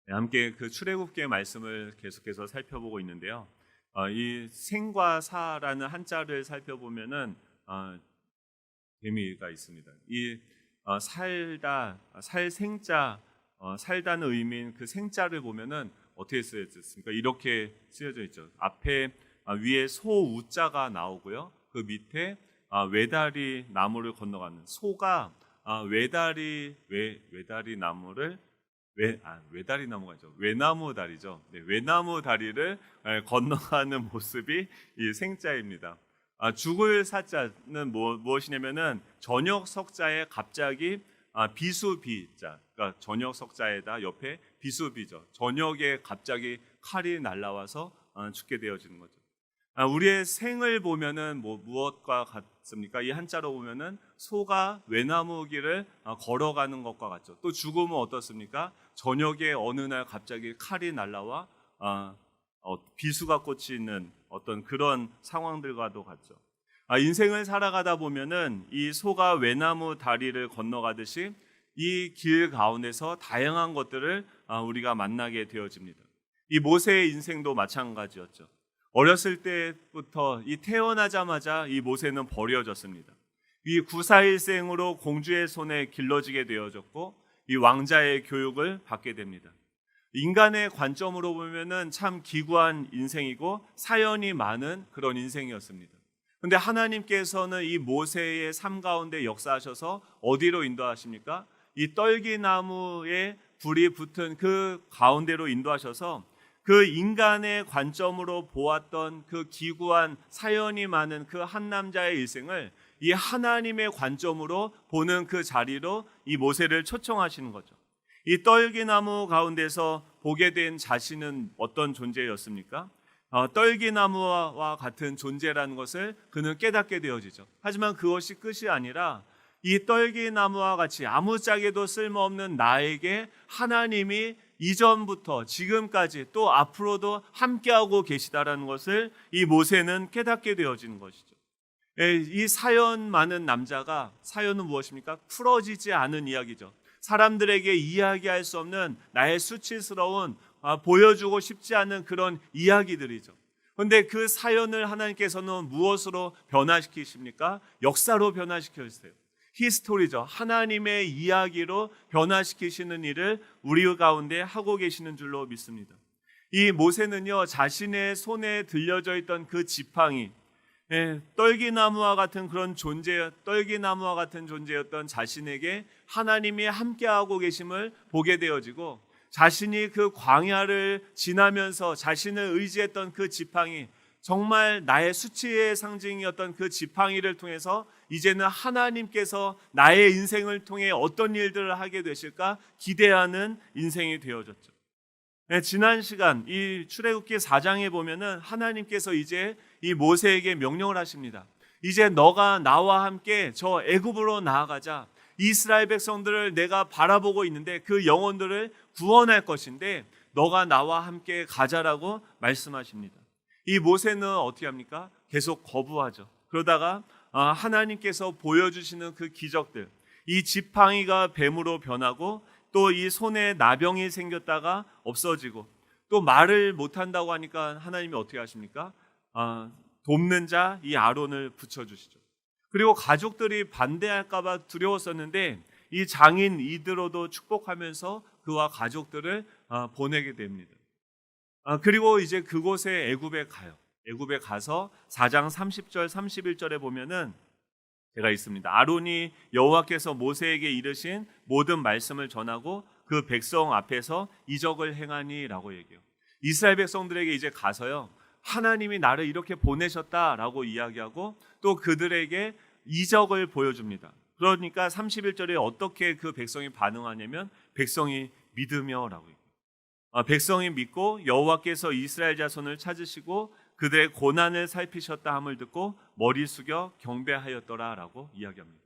함께 그 출애굽기의 말씀을 계속해서 살펴보고 있는데요. 이 생과 사라는 한자를 살펴보면은 재미가 있습니다. 이 살다, 살 생자, 살다는 의미인 그 생자를 보면은 어떻게 쓰여졌습니까? 이렇게 쓰여져 있죠. 앞에 위에 소우자가 나오고요. 그 밑에 외다리 나무를 건너가는 소가 외다리 나무를 외다리 나무가 있죠. 외나무 다리죠. 네, 외나무 다리를 건너가는 모습이 이 생자입니다. 죽을 사자는 무엇이냐면은 저녁 석자에 갑자기 비수비자, 그러니까 저녁 석자에다 옆에 비수비죠. 저녁에 갑자기 칼이 날라와서 죽게 되어지는 거죠. 우리의 생을 보면은 무엇과 같습니까? 이 한자로 보면은 소가 외나무 길을 걸어가는 것과 같죠. 또 죽음은 어떻습니까? 저녁에 어느 날 갑자기 칼이 날라와 비수가 꽂히는 어떤 그런 상황들과도 같죠. 인생을 살아가다 보면은 이 소가 외나무 다리를 건너가듯이 이 길 가운데서 다양한 것들을 우리가 만나게 되어집니다. 이 모세의 인생도 마찬가지였죠. 어렸을 때부터 이 태어나자마자 이 모세는 버려졌습니다. 이 구사일생으로 공주의 손에 길러지게 되어졌고 이 왕자의 교육을 받게 됩니다. 인간의 관점으로 보면은 참 기구한 인생이고 사연이 많은 그런 인생이었습니다. 그런데 하나님께서는 이 모세의 삶 가운데 역사하셔서 어디로 인도하십니까? 이 떨기나무에 불이 붙은 그 가운데로 인도하셔서 그 인간의 관점으로 보았던 그 기구한 사연이 많은 그 한 남자의 일생을 이 하나님의 관점으로 보는 그 자리로 이 모세를 초청하시는 거죠. 이 떨기나무 가운데서 보게 된 자신은 어떤 존재였습니까? 떨기나무와 같은 존재라는 것을 그는 깨닫게 되어지죠. 하지만 그것이 끝이 아니라 이 떨기나무와 같이 아무짝에도 쓸모없는 나에게 하나님이 이전부터 지금까지 또 앞으로도 함께하고 계시다라는 것을 이 모세는 깨닫게 되어지는 것이죠. 이 사연 많은 남자가 사연은 무엇입니까? 풀어지지 않은 이야기죠. 사람들에게 이야기할 수 없는 나의 수치스러운 보여주고 싶지 않은 그런 이야기들이죠. 그런데 그 사연을 하나님께서는 무엇으로 변화시키십니까? 역사로 변화시켜주세요. 히스토리죠. 하나님의 이야기로 변화시키시는 일을 우리 가운데 하고 계시는 줄로 믿습니다. 이 모세는요, 자신의 손에 들려져 있던 그 지팡이, 떨기나무와 같은 그런 떨기나무와 같은 존재였던 자신에게 하나님이 함께하고 계심을 보게 되어지고, 자신이 그 광야를 지나면서 자신을 의지했던 그 지팡이, 정말 나의 수치의 상징이었던 그 지팡이를 통해서 이제는 하나님께서 나의 인생을 통해 어떤 일들을 하게 되실까 기대하는 인생이 되어졌죠. 지난 시간 이 출애굽기 4장에 보면은 하나님께서 이제 이 모세에게 명령을 하십니다. 이제 너가 나와 함께 저 애굽으로 나아가자. 이스라엘 백성들을 내가 바라보고 있는데 그 영혼들을 구원할 것인데 너가 나와 함께 가자라고 말씀하십니다. 이 모세는 어떻게 합니까? 계속 거부하죠. 그러다가 하나님께서 보여주시는 그 기적들, 이 지팡이가 뱀으로 변하고 또 이 손에 나병이 생겼다가 없어지고 또 말을 못한다고 하니까 하나님이 어떻게 하십니까? 돕는 자 이 아론을 붙여주시죠. 그리고 가족들이 반대할까 봐 두려웠었는데 이 장인 이드로도 축복하면서 그와 가족들을 보내게 됩니다. 그리고 이제 그곳에 애굽에 가요. 애굽에 가서 4장 30절 31절에 보면은 제가 있습니다. 아론이 여호와께서 모세에게 이르신 모든 말씀을 전하고 그 백성 앞에서 이적을 행하니라고 얘기해요. 이스라엘 백성들에게 이제 가서요, 하나님이 나를 이렇게 보내셨다라고 이야기하고 또 그들에게 이적을 보여줍니다. 그러니까 31절에 어떻게 그 백성이 반응하냐면 백성이 믿으며라고 얘기해요. 백성이 믿고 여호와께서 이스라엘 자손을 찾으시고 그들의 고난을 살피셨다 함을 듣고 머리 숙여 경배하였더라라고 이야기합니다.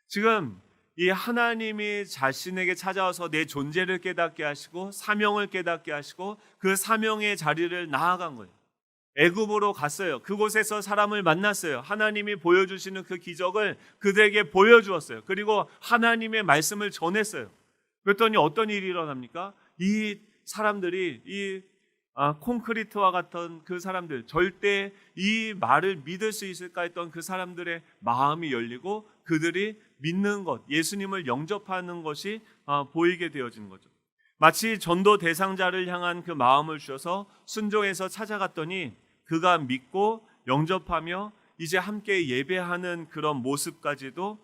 지금 이 하나님이 자신에게 찾아와서 내 존재를 깨닫게 하시고 사명을 깨닫게 하시고 그 사명의 자리를 나아간 거예요. 애굽으로 갔어요. 그곳에서 사람을 만났어요. 하나님이 보여주시는 그 기적을 그들에게 보여주었어요. 그리고 하나님의 말씀을 전했어요. 그랬더니 어떤 일이 일어납니까? 이 사람들이 콘크리트와 같은 그 사람들, 절대 이 말을 믿을 수 있을까 했던 그 사람들의 마음이 열리고 그들이 믿는 것, 예수님을 영접하는 것이 보이게 되어지는 거죠. 마치 전도 대상자를 향한 그 마음을 주셔서 순종해서 찾아갔더니 그가 믿고 영접하며 이제 함께 예배하는 그런 모습까지도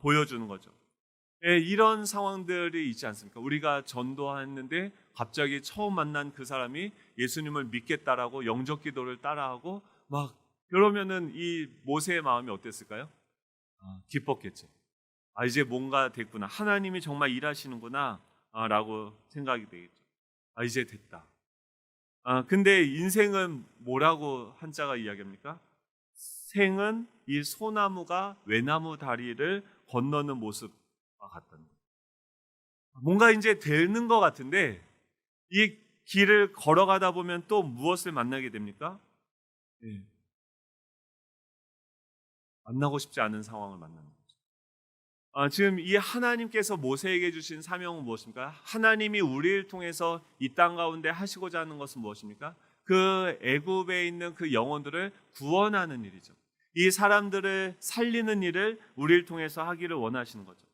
보여주는 거죠. 예, 이런 상황들이 있지 않습니까? 우리가 전도하는데 갑자기 처음 만난 그 사람이 예수님을 믿겠다라고 영접 기도를 따라하고 막 그러면은 이 모세의 마음이 어땠을까요? 기뻤겠죠. 이제 뭔가 됐구나. 하나님이 정말 일하시는구나 라고 생각이 되겠죠. 이제 됐다. 근데 인생은 뭐라고 한자가 이야기합니까? 생은 이 소나무가 외나무 다리를 건너는 모습과 같다는 거예요. 뭔가 이제 되는 것 같은데 이 길을 걸어가다 보면 또 무엇을 만나게 됩니까? 예. 만나고 싶지 않은 상황을 만나는 거죠. 지금 이 하나님께서 모세에게 주신 사명은 무엇입니까? 하나님이 우리를 통해서 이 땅 가운데 하시고자 하는 것은 무엇입니까? 그 애굽에 있는 그 영혼들을 구원하는 일이죠. 이 사람들을 살리는 일을 우리를 통해서 하기를 원하시는 거죠.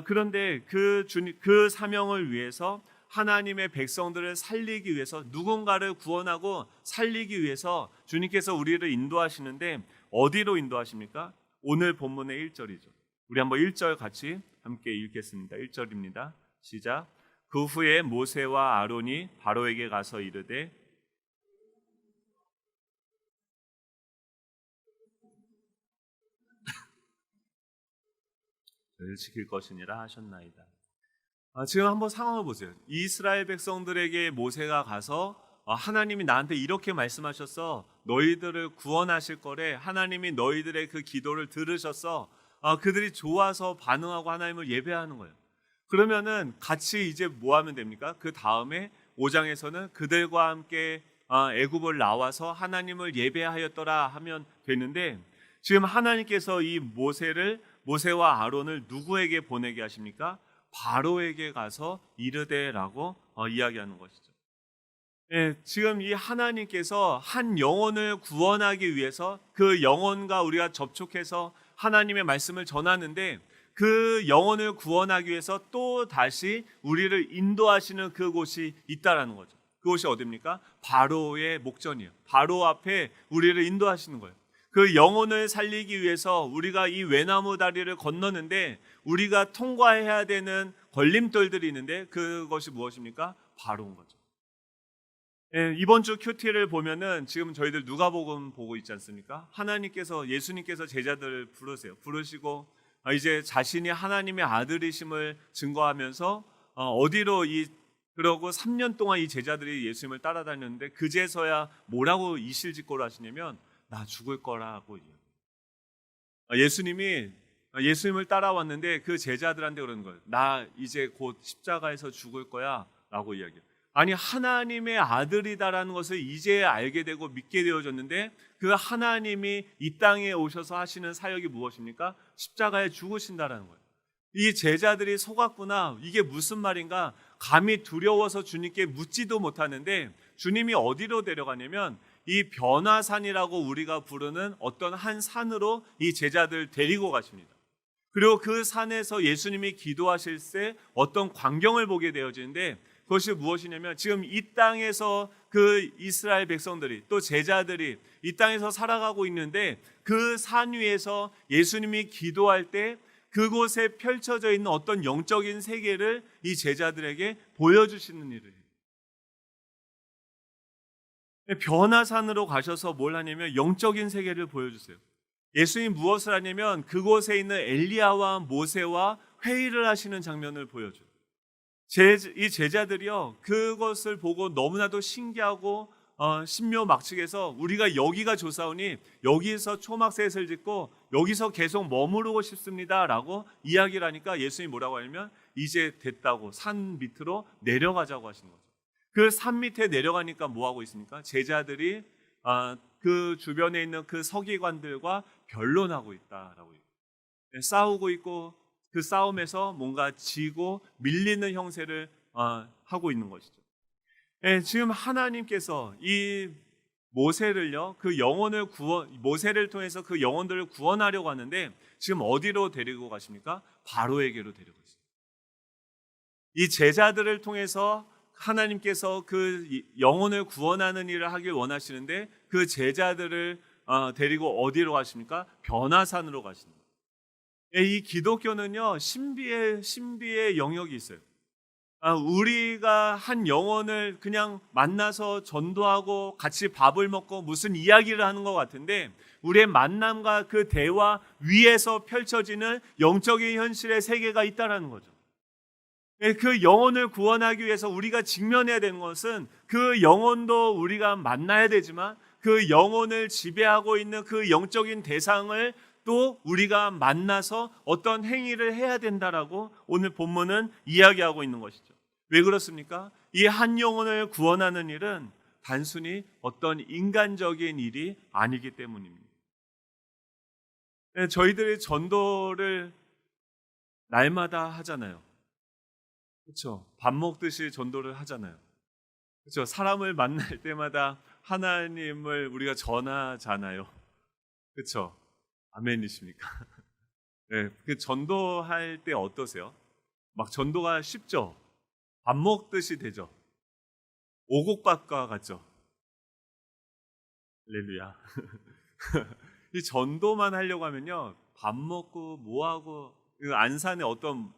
그런데 그 사명을 위해서 하나님의 백성들을 살리기 위해서 누군가를 구원하고 살리기 위해서 주님께서 우리를 인도하시는데 어디로 인도하십니까? 오늘 본문의 1절이죠. 우리 한번 1절 같이 함께 읽겠습니다. 1절입니다. 시작. 그 후에 모세와 아론이 바로에게 가서 이르되 를 지킬 것이니라 하셨나이다. 지금 한번 상황을 보세요. 이스라엘 백성들에게 모세가 가서 하나님이 나한테 이렇게 말씀하셨어. 너희들을 구원하실 거래. 하나님이 너희들의 그 기도를 들으셨어. 그들이 좋아서 반응하고 하나님을 예배하는 거예요. 그러면은 같이 이제 뭐 하면 됩니까? 그 다음에 5장에서는 그들과 함께 애굽을 나와서 하나님을 예배하였더라 하면 되는데 지금 하나님께서 이 모세와 아론을 누구에게 보내게 하십니까? 바로에게 가서 이르되라고 이야기하는 것이죠. 예, 지금 이 하나님께서 한 영혼을 구원하기 위해서 그 영혼과 우리가 접촉해서 하나님의 말씀을 전하는데 그 영혼을 구원하기 위해서 또 다시 우리를 인도하시는 그곳이 있다라는 거죠. 그곳이 어디입니까? 바로의 목전이에요. 바로 앞에 우리를 인도하시는 거예요. 그 영혼을 살리기 위해서 우리가 이 외나무 다리를 건너는데 우리가 통과해야 되는 걸림돌들이 있는데 그것이 무엇입니까? 바로인 거죠. 예, 이번 주 큐티를 보면은 지금 저희들 누가복음 보고 있지 않습니까? 예수님께서 제자들을 부르시고 이제 자신이 하나님의 아들이심을 증거하면서 그러고 3년 동안 이 제자들이 예수님을 따라다녔는데 그제서야 뭐라고 이실직고를 하시냐면 나 죽을 거라고 예수님이 예수님을 따라왔는데 그 제자들한테 그러는 거예요. 나 이제 곧 십자가에서 죽을 거야 라고 이야기해요. 아니 하나님의 아들이다라는 것을 이제 알게 되고 믿게 되어졌는데 그 하나님이 이 땅에 오셔서 하시는 사역이 무엇입니까? 십자가에 죽으신다라는 거예요. 이 제자들이 속았구나. 이게 무슨 말인가? 감히 두려워서 주님께 묻지도 못하는데 주님이 어디로 데려가냐면 이 변화산이라고 우리가 부르는 어떤 한 산으로 이 제자들 데리고 가십니다. 그리고 그 산에서 예수님이 기도하실 때 어떤 광경을 보게 되어지는데 그것이 무엇이냐면 지금 이 땅에서 그 이스라엘 백성들이 또 제자들이 이 땅에서 살아가고 있는데 그 산 위에서 예수님이 기도할 때 그곳에 펼쳐져 있는 어떤 영적인 세계를 이 제자들에게 보여주시는 일을 해요. 변화산으로 가셔서 뭘 하냐면 영적인 세계를 보여주세요. 예수님이 무엇을 하냐면 그곳에 있는 엘리야와 모세와 회의를 하시는 장면을 보여줘요. 이 제자들이요 그것을 보고 너무나도 신기하고 신묘막측해서 우리가 여기가 좋사오니 여기서 초막셋을 짓고 여기서 계속 머무르고 싶습니다라고 이야기를 하니까 예수님이 뭐라고 하냐면 이제 됐다고 산 밑으로 내려가자고 하시는 거죠. 그 산 밑에 내려가니까 뭐 하고 있습니까? 제자들이 그 주변에 있는 그 서기관들과 변론하고 있다라고 얘기해요. 싸우고 있고 그 싸움에서 뭔가 지고 밀리는 형세를 하고 있는 것이죠. 예, 지금 하나님께서 이 모세를요, 모세를 통해서 그 영혼들을 구원하려고 하는데 지금 어디로 데리고 가십니까? 바로에게로 데리고 가십니다. 이 제자들을 통해서 하나님께서 그 영혼을 구원하는 일을 하길 원하시는데 그 제자들을 데리고 어디로 가십니까? 변화산으로 가십니다. 이 기독교는요, 신비의 영역이 있어요. 우리가 한 영혼을 그냥 만나서 전도하고 같이 밥을 먹고 무슨 이야기를 하는 것 같은데 우리의 만남과 그 대화 위에서 펼쳐지는 영적인 현실의 세계가 있다는 거죠. 그 영혼을 구원하기 위해서 우리가 직면해야 되는 것은 그 영혼도 우리가 만나야 되지만 그 영혼을 지배하고 있는 그 영적인 대상을 또 우리가 만나서 어떤 행위를 해야 된다라고 오늘 본문은 이야기하고 있는 것이죠. 왜 그렇습니까? 이 한 영혼을 구원하는 일은 단순히 어떤 인간적인 일이 아니기 때문입니다. 저희들이 전도를 날마다 하잖아요. 그렇죠? 밥 먹듯이 전도를 하잖아요. 그렇죠? 사람을 만날 때마다 하나님을 우리가 전하잖아요. 그렇죠? 아멘이십니까? 네, 그 전도할 때 어떠세요? 막 전도가 쉽죠? 밥 먹듯이 되죠? 오곡밥과 같죠? 할렐루야. 이 전도만 하려고 하면요, 밥 먹고 뭐하고, 안산에 어떤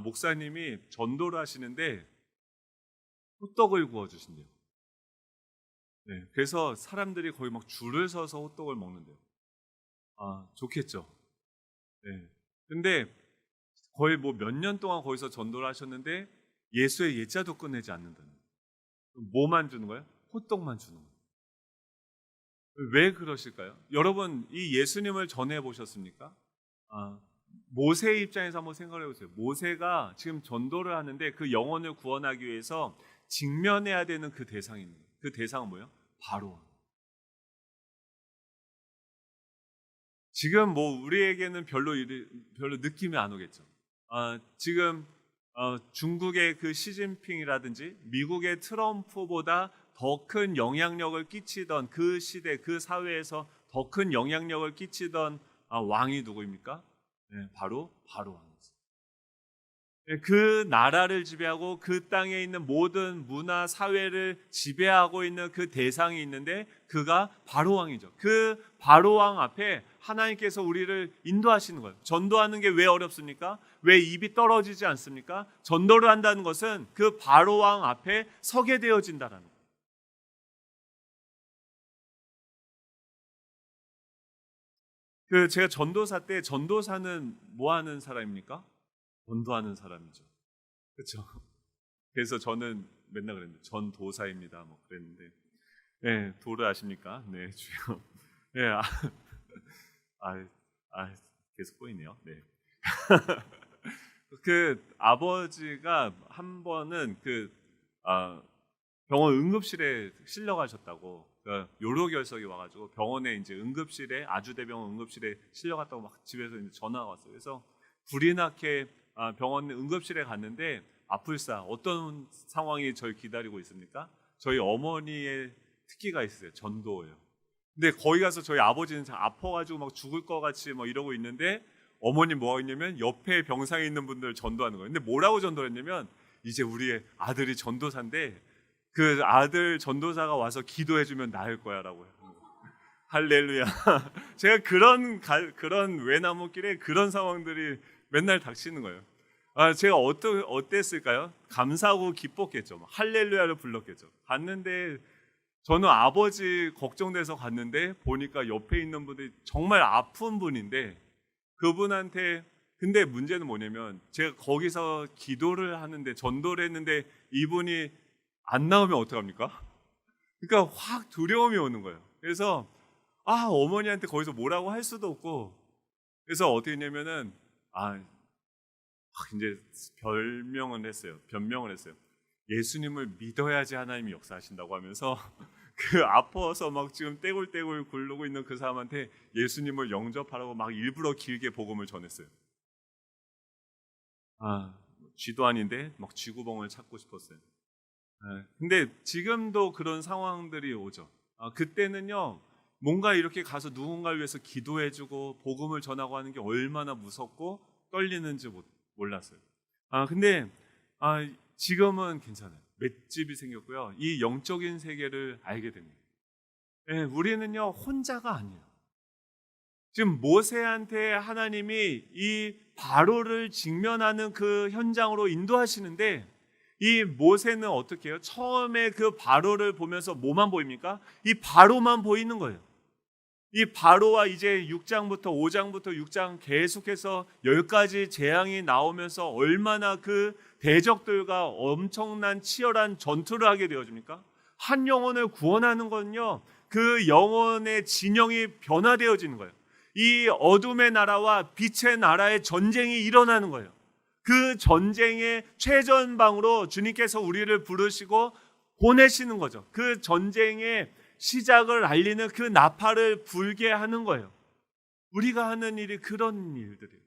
목사님이 전도를 하시는데 호떡을 구워주신대요. 네, 그래서 사람들이 거의 막 줄을 서서 호떡을 먹는데요. 좋겠죠. 네. 근데 거의 뭐 몇 년 동안 거기서 전도를 하셨는데 예수의 예자도 끝내지 않는다는 거예요. 뭐만 주는 거예요? 호떡만 주는 거예요. 왜 그러실까요? 여러분, 이 예수님을 전해 보셨습니까? 모세의 입장에서 한번 생각해 보세요. 모세가 지금 전도를 하는데 그 영혼을 구원하기 위해서 직면해야 되는 그 대상이 있는 거예요. 그 대상은 뭐예요? 바로. 지금 뭐 우리에게는 별로 느낌이 안 오겠죠. 지금 중국의 그 시진핑이라든지 미국의 트럼프보다 더 큰 영향력을 끼치던 그 시대, 그 사회에서 더 큰 영향력을 끼치던 왕이 누구입니까? 네, 바로 왕이죠. 그 나라를 지배하고 그 땅에 있는 모든 문화, 사회를 지배하고 있는 그 대상이 있는데 그가 바로 왕이죠. 그 바로 왕 앞에 하나님께서 우리를 인도하시는 거예요. 전도하는 게 왜 어렵습니까? 왜 입이 떨어지지 않습니까? 전도를 한다는 것은 그 바로 왕 앞에 서게 되어진다라는 거예요. 제가 전도사 때 전도사는 뭐 하는 사람입니까? 전도하는 사람이죠. 그렇죠? 그래서 저는 맨날 그랬는데 전도사입니다. 뭐 그랬는데, 네, 도를 아십니까? 네, 주요. 네, 아, 계속 보이네요. 네. 그 아버지가 한 번은 병원 응급실에 실려가셨다고 요로 결석이 와가지고 병원에 이제 응급실에 아주대병원 응급실에 실려갔다고 막 집에서 이제 전화가 왔어요. 그래서 불이 나게 병원 응급실에 갔는데 아플사 어떤 상황이 저희 기다리고 있습니까? 저희 어머니의 특기가 있어요. 전도예요. 근데 거기 가서 저희 아버지는 아파가지고 막 죽을 것 같이 막 이러고 있는데 어머니 뭐 했냐면 옆에 병상에 있는 분들 전도하는 거예요. 근데 뭐라고 전도를 했냐면 이제 우리의 아들이 전도사인데 그 아들 전도사가 와서 기도해주면 나을 거야라고 해요. 할렐루야. 제가 그런 외나무길에 그런 상황들이 맨날 닥치는 거예요. 제가 어땠을까요? 감사하고 기뻤겠죠. 할렐루야를 불렀겠죠. 갔는데 저는 아버지 걱정돼서 갔는데 보니까 옆에 있는 분들이 정말 아픈 분인데 그분한테 근데 문제는 뭐냐면 제가 거기서 기도를 하는데 전도를 했는데 이분이 안 나오면 어떡합니까? 그러니까 확 두려움이 오는 거예요. 그래서 어머니한테 거기서 뭐라고 할 수도 없고 그래서 어떻게 했냐면은 이제 변명을 했어요. 예수님을 믿어야지 하나님이 역사하신다고 하면서 그 아파서 막 지금 떼굴떼굴 굴르고 있는 그 사람한테 예수님을 영접하라고 막 일부러 길게 복음을 전했어요. 쥐도 아닌데 막 쥐구멍을 찾고 싶었어요. 근데 지금도 그런 상황들이 오죠. 그때는요, 뭔가 이렇게 가서 누군가를 위해서 기도해주고 복음을 전하고 하는 게 얼마나 무섭고 떨리는지 몰랐어요. 근데 지금은 괜찮아요. 맷집이 생겼고요. 이 영적인 세계를 알게 됩니다. 우리는요, 혼자가 아니에요. 지금 모세한테 하나님이 이 바로를 직면하는 그 현장으로 인도하시는데, 이 모세는 어떻게 해요? 처음에 그 바로를 보면서 뭐만 보입니까? 이 바로만 보이는 거예요. 이 바로와 이제 6장부터 5장부터 6장 계속해서 10가지 재앙이 나오면서 얼마나 그 대적들과 엄청난 치열한 전투를 하게 되어집니까? 한 영혼을 구원하는 건요, 그 영혼의 진영이 변화되어지는 거예요. 이 어둠의 나라와 빛의 나라의 전쟁이 일어나는 거예요. 그 전쟁의 최전방으로 주님께서 우리를 부르시고 보내시는 거죠. 그 전쟁의 시작을 알리는 그 나팔을 불게 하는 거예요. 우리가 하는 일이 그런 일들이에요.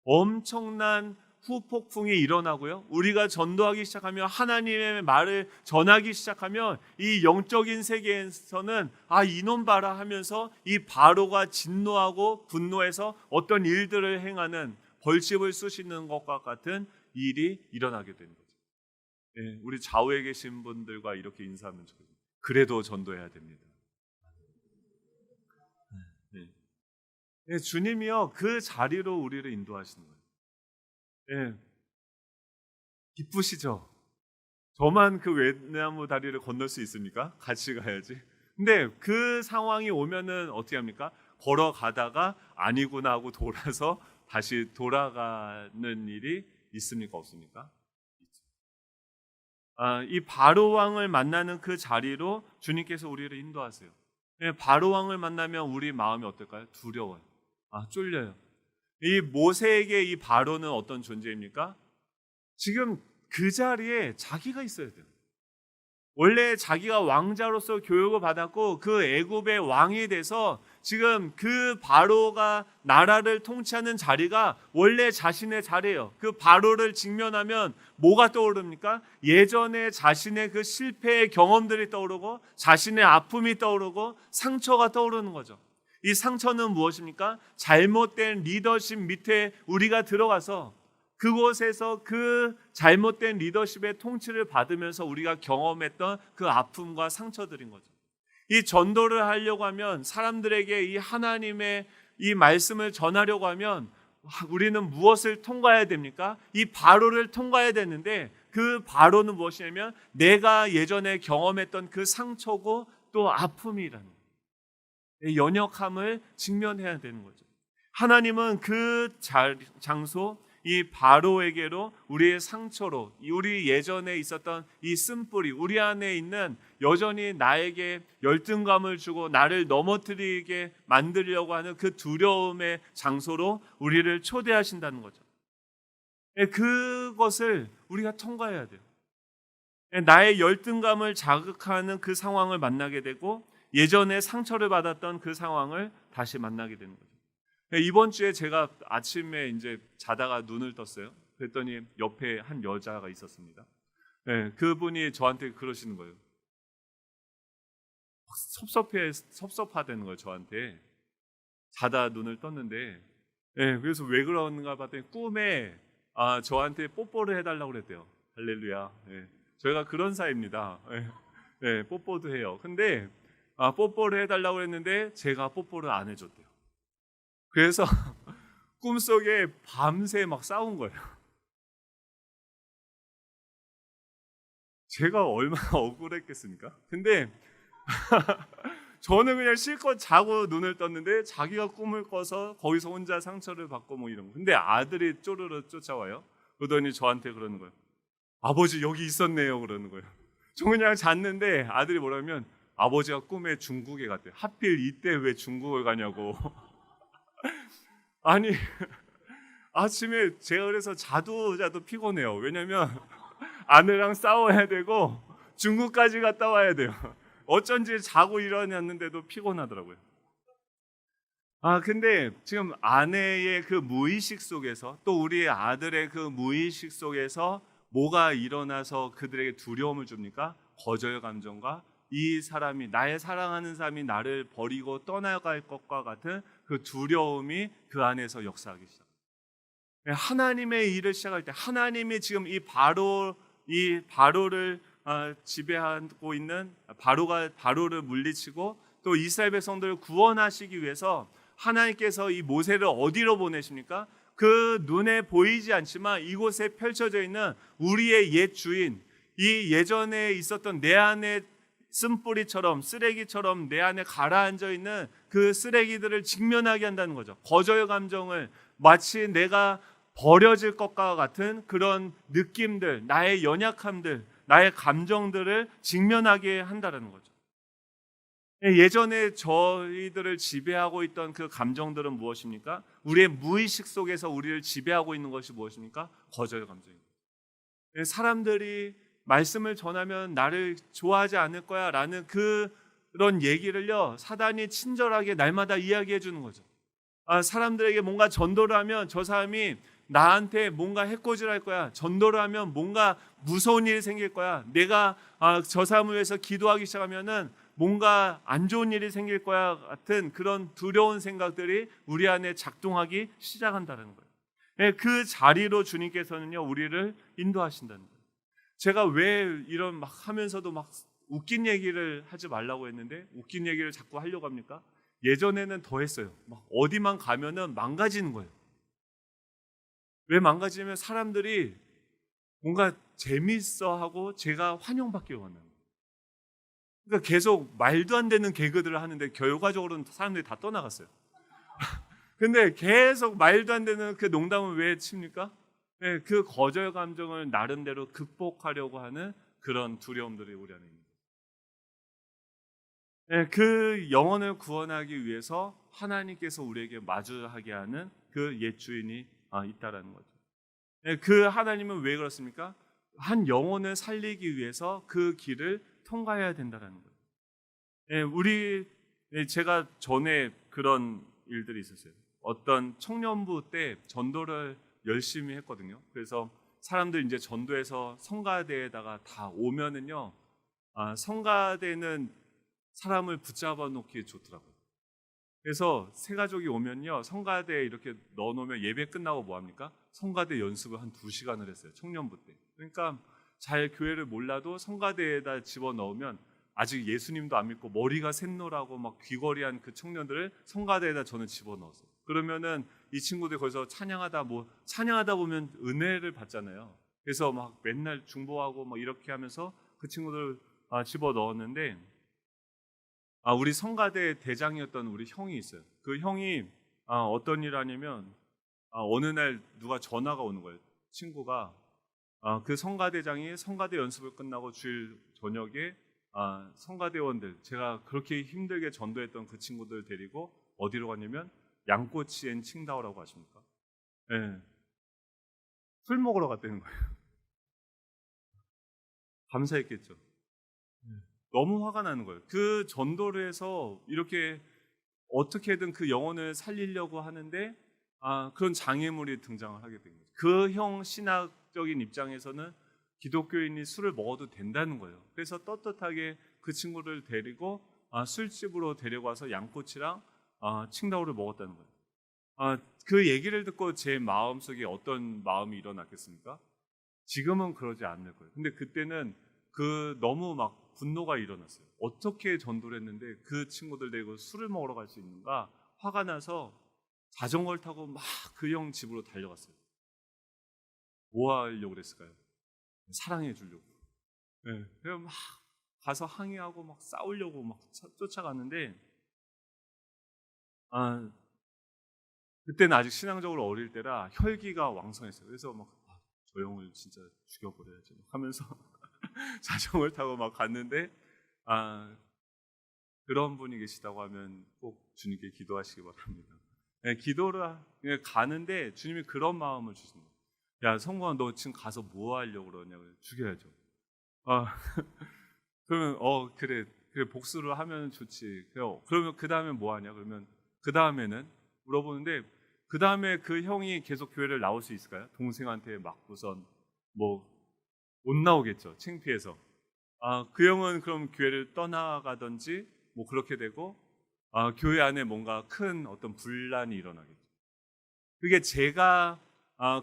엄청난 후폭풍이 일어나고요. 우리가 전도하기 시작하면, 하나님의 말을 전하기 시작하면, 이 영적인 세계에서는 이놈 봐라 하면서 이 바로가 진노하고 분노해서 어떤 일들을 행하는, 벌집을 쑤시는 것과 같은 일이 일어나게 되는 거죠. 우리 좌우에 계신 분들과 이렇게 인사하면 좋겠어요. 그래도 전도해야 됩니다. 주님이요, 그 자리로 우리를 인도하시는 거예요. 기쁘시죠? 저만 그 외나무 다리를 건널 수 있습니까? 같이 가야지. 근데 그 상황이 오면은 어떻게 합니까? 걸어가다가 아니구나 하고 돌아서 다시 돌아가는 일이 있습니까? 없습니까? 이 바로 왕을 만나는 그 자리로 주님께서 우리를 인도하세요. 바로 왕을 만나면 우리 마음이 어떨까요? 두려워요. 쫄려요. 이 모세에게 이 바로는 어떤 존재입니까? 지금 그 자리에 자기가 있어야 돼요. 원래 자기가 왕자로서 교육을 받았고 그 애굽의 왕이 돼서 지금 그 바로가 나라를 통치하는 자리가 원래 자신의 자리예요. 그 바로를 직면하면 뭐가 떠오릅니까? 예전에 자신의 그 실패의 경험들이 떠오르고 자신의 아픔이 떠오르고 상처가 떠오르는 거죠. 이 상처는 무엇입니까? 잘못된 리더십 밑에 우리가 들어가서 그곳에서 그 잘못된 리더십의 통치를 받으면서 우리가 경험했던 그 아픔과 상처들인 거죠. 이 전도를 하려고 하면, 사람들에게 이 하나님의 이 말씀을 전하려고 하면 우리는 무엇을 통과해야 됩니까? 이 바로를 통과해야 되는데, 그 바로는 무엇이냐면 내가 예전에 경험했던 그 상처고 또 아픔이라는 거예요. 연약함을 직면해야 되는 거죠. 하나님은 그 장소, 이 바로에게로 우리의 상처로, 우리 예전에 있었던 이 쓴뿌리, 우리 안에 있는 여전히 나에게 열등감을 주고 나를 넘어뜨리게 만들려고 하는 그 두려움의 장소로 우리를 초대하신다는 거죠. 그것을 우리가 통과해야 돼요. 나의 열등감을 자극하는 그 상황을 만나게 되고 예전에 상처를 받았던 그 상황을 다시 만나게 되는 거죠. 이번 주에 제가 아침에 이제 자다가 눈을 떴어요. 그랬더니 옆에 한 여자가 있었습니다. 그분이 저한테 그러시는 거예요. 섭섭하다는 거예요, 저한테. 자다 눈을 떴는데, 그래서 왜 그런가 봤더니 꿈에 저한테 뽀뽀를 해달라고 그랬대요. 할렐루야. 저희가 그런 사이입니다. 뽀뽀도 해요. 근데 뽀뽀를 해달라고 했는데 제가 뽀뽀를 안 해줬대요. 그래서 꿈속에 밤새 막 싸운 거예요. 제가 얼마나 억울했겠습니까? 근데 저는 그냥 실컷 자고 눈을 떴는데 자기가 꿈을 꿔서 거기서 혼자 상처를 받고 뭐 이런 거. 근데 아들이 쪼르르 쫓아와요. 그러더니 저한테 그러는 거예요. 아버지 여기 있었네요. 그러는 거예요. 저 그냥 잤는데 아들이 뭐라면 아버지가 꿈에 중국에 갔대요. 하필 이때 왜 중국을 가냐고. 아니 아침에 제가 그래서 자도 피곤해요. 왜냐면 아내랑 싸워야 되고 중국까지 갔다 와야 돼요. 어쩐지 자고 일어났는데도 피곤하더라고요. 근데 지금 아내의 그 무의식 속에서 또 우리 아들의 그 무의식 속에서 뭐가 일어나서 그들에게 두려움을 줍니까? 거절 감정과 이 사람이, 나의 사랑하는 사람이 나를 버리고 떠나갈 것과 같은 그 두려움이 그 안에서 역사하기 시작합니다. 하나님의 일을 시작할 때, 하나님이 지금 이 바로를 지배하고 있는 바로를 물리치고 또 이스라엘 백성들을 구원하시기 위해서 하나님께서 이 모세를 어디로 보내십니까? 그 눈에 보이지 않지만 이곳에 펼쳐져 있는 우리의 옛 주인, 이 예전에 있었던 내 안에 쓴뿌리처럼, 쓰레기처럼 내 안에 가라앉아 있는 그 쓰레기들을 직면하게 한다는 거죠. 거절 감정을, 마치 내가 버려질 것과 같은 그런 느낌들, 나의 연약함들, 나의 감정들을 직면하게 한다는 거죠. 예전에 저희들을 지배하고 있던 그 감정들은 무엇입니까? 우리의 무의식 속에서 우리를 지배하고 있는 것이 무엇입니까? 거절 감정입니다. 사람들이 말씀을 전하면 나를 좋아하지 않을 거야 라는 그런 얘기를요, 사단이 친절하게 날마다 이야기해 주는 거죠. 사람들에게 뭔가 전도를 하면 저 사람이 나한테 뭔가 해코지를 할 거야. 전도를 하면 뭔가 무서운 일이 생길 거야. 내가 저 사람을 위해서 기도하기 시작하면은 뭔가 안 좋은 일이 생길 거야 같은 그런 두려운 생각들이 우리 안에 작동하기 시작한다는 거예요. 그 자리로 주님께서는요, 우리를 인도하신다는 거예요. 제가 왜 이런 막 하면서도 막 웃긴 얘기를 하지 말라고 했는데 웃긴 얘기를 자꾸 하려고 합니까? 예전에는 더 했어요. 막 어디만 가면은 망가지는 거예요. 왜 망가지냐면 사람들이 뭔가 재밌어 하고 제가 환영받기 원하는 거예요. 그러니까 계속 말도 안 되는 개그들을 하는데 결과적으로는 사람들이 다 떠나갔어요. 근데 계속 말도 안 되는 그 농담을 왜 칩니까? 네, 그 거절 감정을 나름대로 극복하려고 하는 그런 두려움들이 우리 안에 있는 거예요. 네, 그 영혼을 구원하기 위해서 하나님께서 우리에게 마주하게 하는 그 옛 주인이 있다라는 거죠. 네, 그 하나님은 왜 그렇습니까? 한 영혼을 살리기 위해서 그 길을 통과해야 된다는 거예요. 제가 전에 그런 일들이 있었어요. 어떤 청년부 때 전도를 열심히 했거든요. 그래서 사람들 이제 전도해서 성가대에다가 다 오면은요, 성가대는 사람을 붙잡아 놓기 좋더라고요. 그래서 세 가족이 오면요, 성가대에 이렇게 넣어놓으면 예배 끝나고 뭐 합니까? 성가대 연습을 한 2시간을 했어요. 청년부 때. 그러니까 잘 교회를 몰라도 성가대에다 집어넣으면 아직 예수님도 안 믿고 머리가 샛노라고 막 귀걸이한 그 청년들을 성가대에다 저는 집어넣었어요. 그러면은 이 친구들 거기서 찬양하다 보면 은혜를 받잖아요. 그래서 막 맨날 중보하고 막 이렇게 하면서 그 친구들 집어넣었는데, 우리 성가대 대장이었던 우리 형이 있어요. 그 형이 어떤 일 하냐면 어느 날 누가 전화가 오는 거예요. 친구가 그 성가대장이 성가대 연습을 끝나고 주일 저녁에 성가대원들, 제가 그렇게 힘들게 전도했던 그 친구들 데리고 어디로 갔냐면 양꼬치엔 칭다오라고 아십니까? 네. 술 먹으러 갔다는 거예요. 감사했겠죠. 너무 화가 나는 거예요. 그 전도를 해서 이렇게 어떻게든 그 영혼을 살리려고 하는데 그런 장애물이 등장을 하게 된 거죠. 그 형 신학적인 입장에서는 기독교인이 술을 먹어도 된다는 거예요. 그래서 떳떳하게 그 친구를 데리고 술집으로 데려가서 양꼬치랑 칭다오를 먹었다는 거예요. 그 얘기를 듣고 제 마음속에 어떤 마음이 일어났겠습니까? 지금은 그러지 않을 거예요. 근데 그때는 너무 막 분노가 일어났어요. 어떻게 전도를 했는데 그 친구들 데리고 술을 먹으러 갈 수 있는가? 화가 나서 자전거를 타고 막 그 형 집으로 달려갔어요. 뭐 하려고 그랬을까요? 사랑해 주려고. 네. 그래서 막 가서 항의하고 막 싸우려고 막 쫓아갔는데, 그때는 아직 신앙적으로 어릴 때라 혈기가 왕성했어요. 그래서 막 저 형을 진짜 죽여버려야지 하면서 자전거를 타고 막 갔는데, 그런 분이 계시다고 하면 꼭 주님께 기도하시기 바랍니다. 네, 기도를 가는데 주님이 그런 마음을 주시는 거예요. 야, 성광아, 너 지금 가서 뭐 하려고 그러냐고. 죽여야죠. 그러면 그래 복수를 하면 좋지. 그러면 그 다음에 뭐 하냐? 그러면 그 다음에는 물어보는데, 그 다음에 그 형이 계속 교회를 나올 수 있을까요? 동생한테 맞고선 뭐 못 나오겠죠. 창피해서. 그 영은 그럼 교회를 떠나가든지 뭐 그렇게 되고 교회 안에 뭔가 큰 어떤 분란이 일어나겠죠. 그게 제가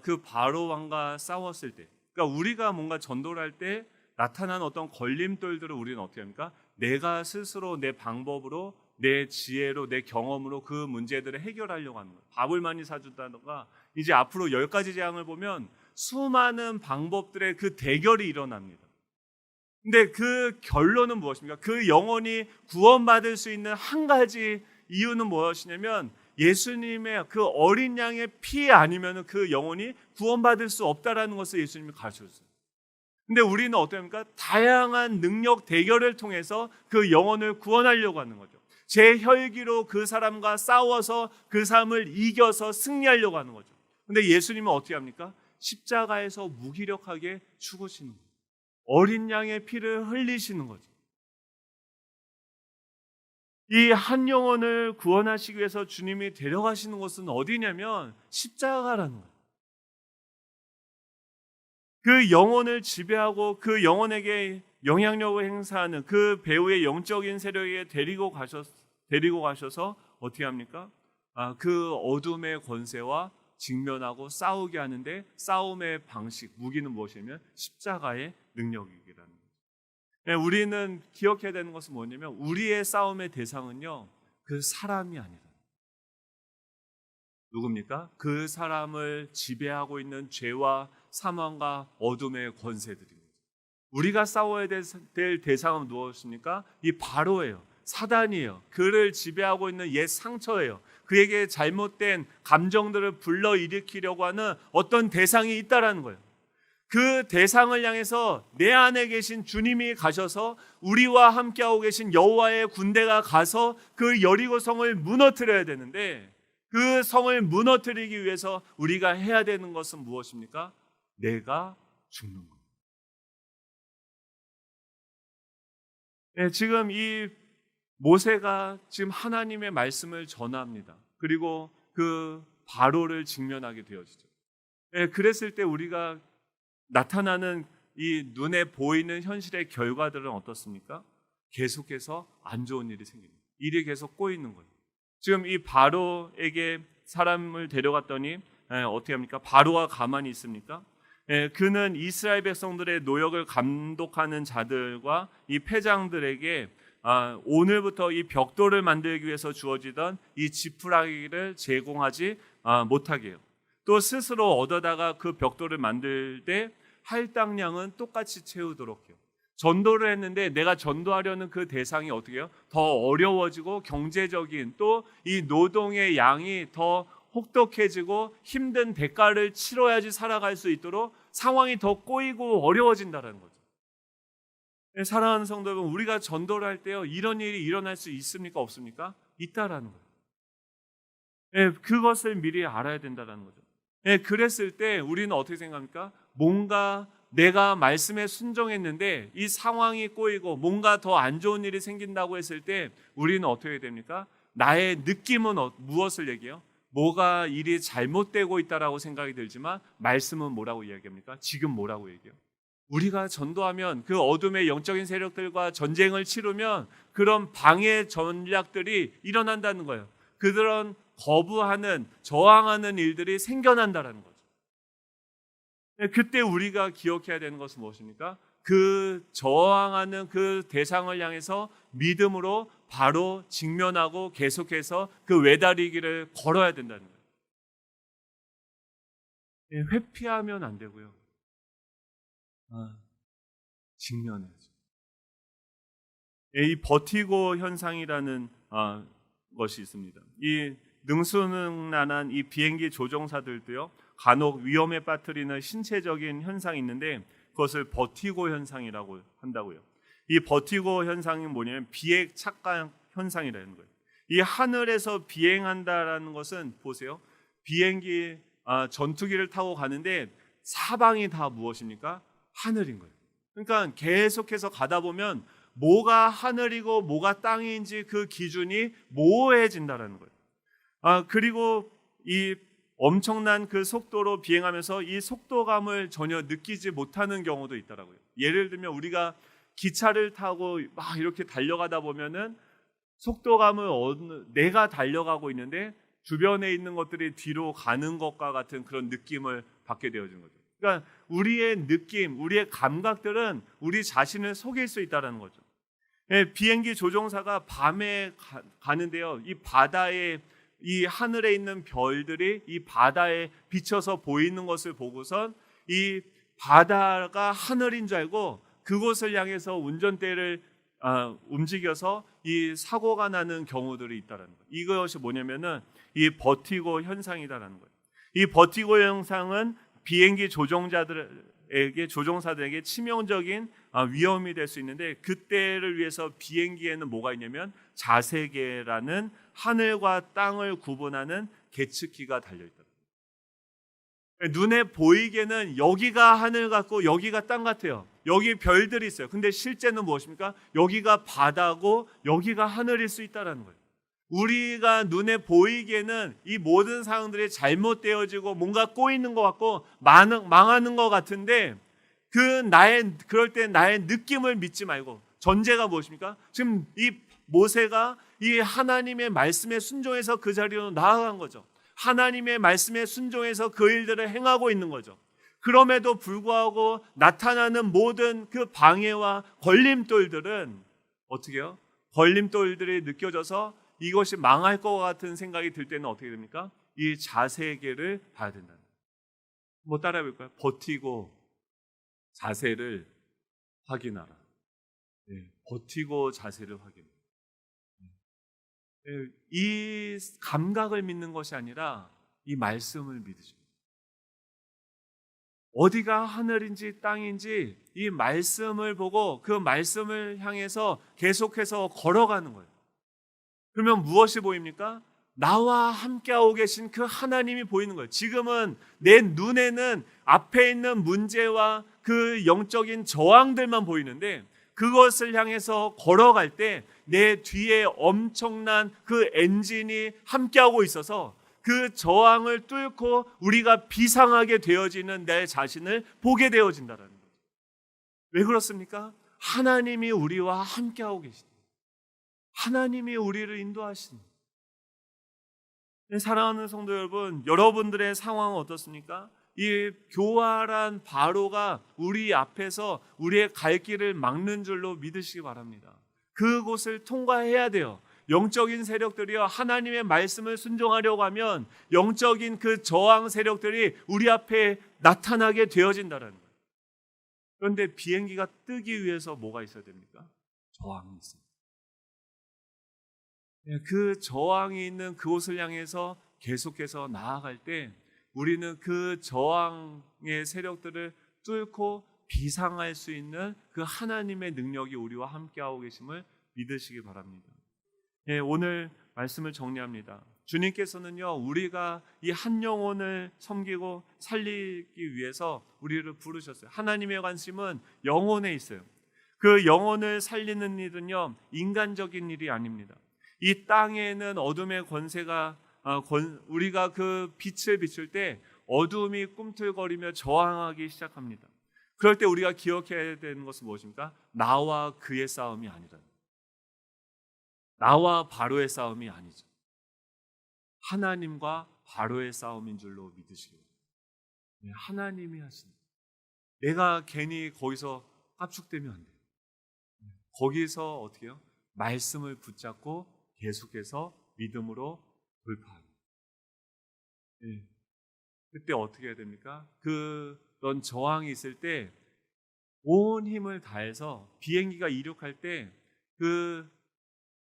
그 바로 왕과 싸웠을 때, 그러니까 우리가 뭔가 전도를 할 때 나타난 어떤 걸림돌들을 우리는 어떻게 합니까? 내가 스스로 내 방법으로, 내 지혜로, 내 경험으로 그 문제들을 해결하려고 하는 거예요. 밥을 많이 사준다던가, 이제 앞으로 10가지 재앙을 보면 수많은 방법들의 그 대결이 일어납니다. 근데 그 결론은 무엇입니까? 그 영혼이 구원받을 수 있는 한 가지 이유는 무엇이냐면 예수님의 그 어린 양의 피 아니면 그 영혼이 구원받을 수 없다라는 것을 예수님이 가르쳐줬어요. 근데 우리는 어떻습니까? 다양한 능력 대결을 통해서 그 영혼을 구원하려고 하는 거죠. 제 혈기로 그 사람과 싸워서 그 사람을 이겨서 승리하려고 하는 거죠. 근데 예수님은 어떻게 합니까? 십자가에서 무기력하게 죽으시는 거예요. 어린 양의 피를 흘리시는 거죠. 이 한 영혼을 구원하시기 위해서 주님이 데려가시는 곳은 어디냐면 십자가라는 거예요. 그 영혼을 지배하고 그 영혼에게 영향력을 행사하는 그 배우의 영적인 세력에 데리고 가셔서 어떻게 합니까? 그 어둠의 권세와 직면하고 싸우게 하는데 싸움의 방식, 무기는 무엇이냐면 십자가의 능력이라는 거죠. 우리는 기억해야 되는 것은 뭐냐면 우리의 싸움의 대상은요, 그 사람이 아니다. 누굽니까? 그 사람을 지배하고 있는 죄와 사망과 어둠의 권세들입니다. 우리가 싸워야 될 대상은 무엇입니까? 이 바로예요. 사단이에요. 그를 지배하고 있는 옛 상처예요. 그에게 잘못된 감정들을 불러일으키려고 하는 어떤 대상이 있다라는 거예요. 그 대상을 향해서 내 안에 계신 주님이 가셔서 우리와 함께하고 계신 여호와의 군대가 가서 그 여리고 성을 무너뜨려야 되는데, 그 성을 무너뜨리기 위해서 우리가 해야 되는 것은 무엇입니까? 내가 죽는 것. 네, 지금 이 모세가 지금 하나님의 말씀을 전합니다. 그리고 그 바로를 직면하게 되어지죠. 네, 그랬을 때 우리가 나타나는 이 눈에 보이는 현실의 결과들은 어떻습니까? 계속해서 안 좋은 일이 생깁니다. 일이 계속 꼬이는 거예요. 지금 이 바로에게 사람을 데려갔더니 어떻게 합니까? 바로가 가만히 있습니까? 그는 이스라엘 백성들의 노역을 감독하는 자들과 이 패장들에게 오늘부터 이 벽돌을 만들기 위해서 주어지던 이 지푸라기를 제공하지 못하게 해요. 또 스스로 얻어다가 그 벽돌을 만들 때 할당량은 똑같이 채우도록 해요. 전도를 했는데 내가 전도하려는 그 대상이 어떻게 해요? 더 어려워지고 경제적인 또 이 노동의 양이 더 혹독해지고 힘든 대가를 치러야지 살아갈 수 있도록 상황이 더 꼬이고 어려워진다는 거죠. 사랑하는 성도 여러분, 우리가 전도를 할 때요, 이런 일이 일어날 수 있습니까? 없습니까? 있다라는 거예요. 그것을 미리 알아야 된다는 거죠. 그랬을 때 우리는 어떻게 생각합니까? 뭔가 내가 말씀에 순종했는데 이 상황이 꼬이고 뭔가 더 안 좋은 일이 생긴다고 했을 때 우리는 어떻게 됩니까? 나의 느낌은 무엇을 얘기해요? 뭐가 일이 잘못되고 있다라고 생각이 들지만 말씀은 뭐라고 이야기합니까? 지금 뭐라고 얘기해요? 우리가 전도하면 그 어둠의 영적인 세력들과 전쟁을 치르면 그런 방해 전략들이 일어난다는 거예요. 그런 거부하는, 저항하는 일들이 생겨난다는 거죠. 그때 우리가 기억해야 되는 것은 무엇입니까? 그 저항하는 그 대상을 향해서 믿음으로 바로 직면하고 계속해서 그 외다리기를 걸어야 된다는 거예요. 회피하면 안 되고요. 직면해야죠. 이 버티고 현상이라는 것이 있습니다. 이 능수능란한 이 비행기 조종사들도요, 간혹 위험에 빠뜨리는 신체적인 현상이 있는데 그것을 버티고 현상이라고 한다고요. 이 버티고 현상이 뭐냐면 비핵 착각 현상이라는 거예요. 이 하늘에서 비행한다라는 것은 보세요. 비행기 전투기를 타고 가는데 사방이 다 무엇입니까? 하늘인 거예요. 그러니까 계속해서 가다 보면 뭐가 하늘이고 뭐가 땅인지 그 기준이 모호해진다라는 거예요. 그리고 이 엄청난 그 속도로 비행하면서 이 속도감을 전혀 느끼지 못하는 경우도 있더라고요. 예를 들면 우리가 기차를 타고 막 이렇게 달려가다 보면은 속도감을 내가 달려가고 있는데 주변에 있는 것들이 뒤로 가는 것과 같은 그런 느낌을 받게 되어지는 거죠. 그러니까 우리의 느낌, 우리의 감각들은 우리 자신을 속일 수 있다는 거죠. 예, 비행기 조종사가 밤에 가는데요. 이 바다에 이 하늘에 있는 별들이 이 바다에 비쳐서 보이는 것을 보고선 이 바다가 하늘인 줄 알고 그곳을 향해서 운전대를 움직여서 이 사고가 나는 경우들이 있다는 거예요. 이것이 뭐냐면은 이 버티고 현상이다라는 거예요. 이 버티고 현상은 비행기 조종사들에게 치명적인 위험이 될 수 있는데, 그때를 위해서 비행기에는 뭐가 있냐면 자세계라는 하늘과 땅을 구분하는 계측기가 달려있다. 눈에 보이게는 여기가 하늘 같고 여기가 땅 같아요. 여기 별들이 있어요. 근데 실제는 무엇입니까? 여기가 바다고 여기가 하늘일 수 있다는 거예요. 우리가 눈에 보이기에는 이 모든 상황들이 잘못되어지고 뭔가 꼬이는 것 같고 망하는 것 같은데, 그럴 때 나의 느낌을 믿지 말고, 전제가 무엇입니까? 지금 이 모세가 이 하나님의 말씀에 순종해서 그 자리로 나아간 거죠. 하나님의 말씀에 순종해서 그 일들을 행하고 있는 거죠. 그럼에도 불구하고 나타나는 모든 그 방해와 걸림돌들은 어떻게 해요? 걸림돌들이 느껴져서 이것이 망할 것 같은 생각이 들 때는 어떻게 됩니까? 이 자세계를 봐야 된다는 거예요. 뭐 따라해 볼까요? 버티고 자세를 확인하라. 네, 버티고 자세를 확인하라. 네, 이 감각을 믿는 것이 아니라 이 말씀을 믿으십니다. 어디가 하늘인지 땅인지 이 말씀을 보고 그 말씀을 향해서 계속해서 걸어가는 거예요. 그러면 무엇이 보입니까? 나와 함께하고 계신 그 하나님이 보이는 거예요. 지금은 내 눈에는 앞에 있는 문제와 그 영적인 저항들만 보이는데, 그것을 향해서 걸어갈 때 내 뒤에 엄청난 그 엔진이 함께하고 있어서 그 저항을 뚫고 우리가 비상하게 되어지는 내 자신을 보게 되어진다는 거죠. 왜 그렇습니까? 하나님이 우리와 함께하고 계십니다. 하나님이 우리를 인도하십니다. 사랑하는 성도 여러분, 여러분들의 상황은 어떻습니까? 이 교활한 바로가 우리 앞에서 우리의 갈 길을 막는 줄로 믿으시기 바랍니다. 그곳을 통과해야 돼요. 영적인 세력들이요, 하나님의 말씀을 순종하려고 하면 영적인 그 저항 세력들이 우리 앞에 나타나게 되어진다는 거예요. 그런데 비행기가 뜨기 위해서 뭐가 있어야 됩니까? 저항이 있어요. 그 저항이 있는 그곳을 향해서 계속해서 나아갈 때 우리는 그 저항의 세력들을 뚫고 비상할 수 있는 그 하나님의 능력이 우리와 함께하고 계심을 믿으시기 바랍니다. 오늘 말씀을 정리합니다. 주님께서는요, 우리가 이 한 영혼을 섬기고 살리기 위해서 우리를 부르셨어요. 하나님의 관심은 영혼에 있어요. 그 영혼을 살리는 일은요, 인간적인 일이 아닙니다. 이 땅에는 어둠의 권세가 우리가 그 빛을 비출 때 어둠이 꿈틀거리며 저항하기 시작합니다. 그럴 때 우리가 기억해야 되는 것은 무엇입니까? 나와 그의 싸움이 아니라, 나와 바로의 싸움이 아니죠. 하나님과 바로의 싸움인 줄로 믿으시기 바랍니다. 하나님이 하십니다. 내가 괜히 거기서 압축되면 안 돼요. 거기서 어떻게 해요? 말씀을 붙잡고 계속해서 믿음으로 돌파합니다. 그때 어떻게 해야 됩니까? 그런 저항이 있을 때 온 힘을 다해서 비행기가 이륙할 때 그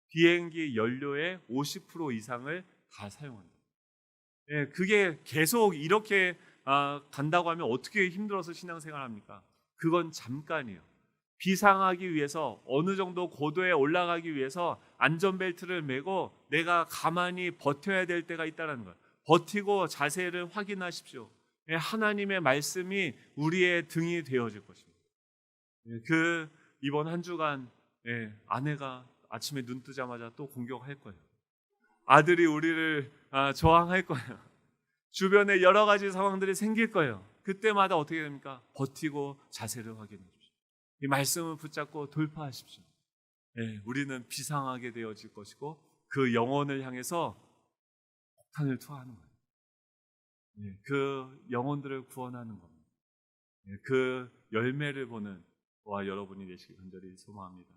비행기 연료의 50% 이상을 다 사용합니다. 그게 계속 이렇게 간다고 하면 어떻게 힘들어서 신앙생활합니까? 그건 잠깐이에요. 비상하기 위해서 어느 정도 고도에 올라가기 위해서 안전벨트를 매고 내가 가만히 버텨야 될 때가 있다는 거예요. 버티고 자세를 확인하십시오. 하나님의 말씀이 우리의 등이 되어질 것입니다. 이번 한 주간 아내가 아침에 눈 뜨자마자 또 공격할 거예요. 아들이 우리를 저항할 거예요. 주변에 여러 가지 상황들이 생길 거예요. 그때마다 어떻게 됩니까? 버티고 자세를 확인해 주십시오. 이 말씀을 붙잡고 돌파하십시오. 예, 우리는 비상하게 되어질 것이고 그 영혼을 향해서 폭탄을 투하하는 거예요. 예, 그 영혼들을 구원하는 겁니다. 예, 그 열매를 보는 저와 여러분이 되시길 간절히 소망합니다.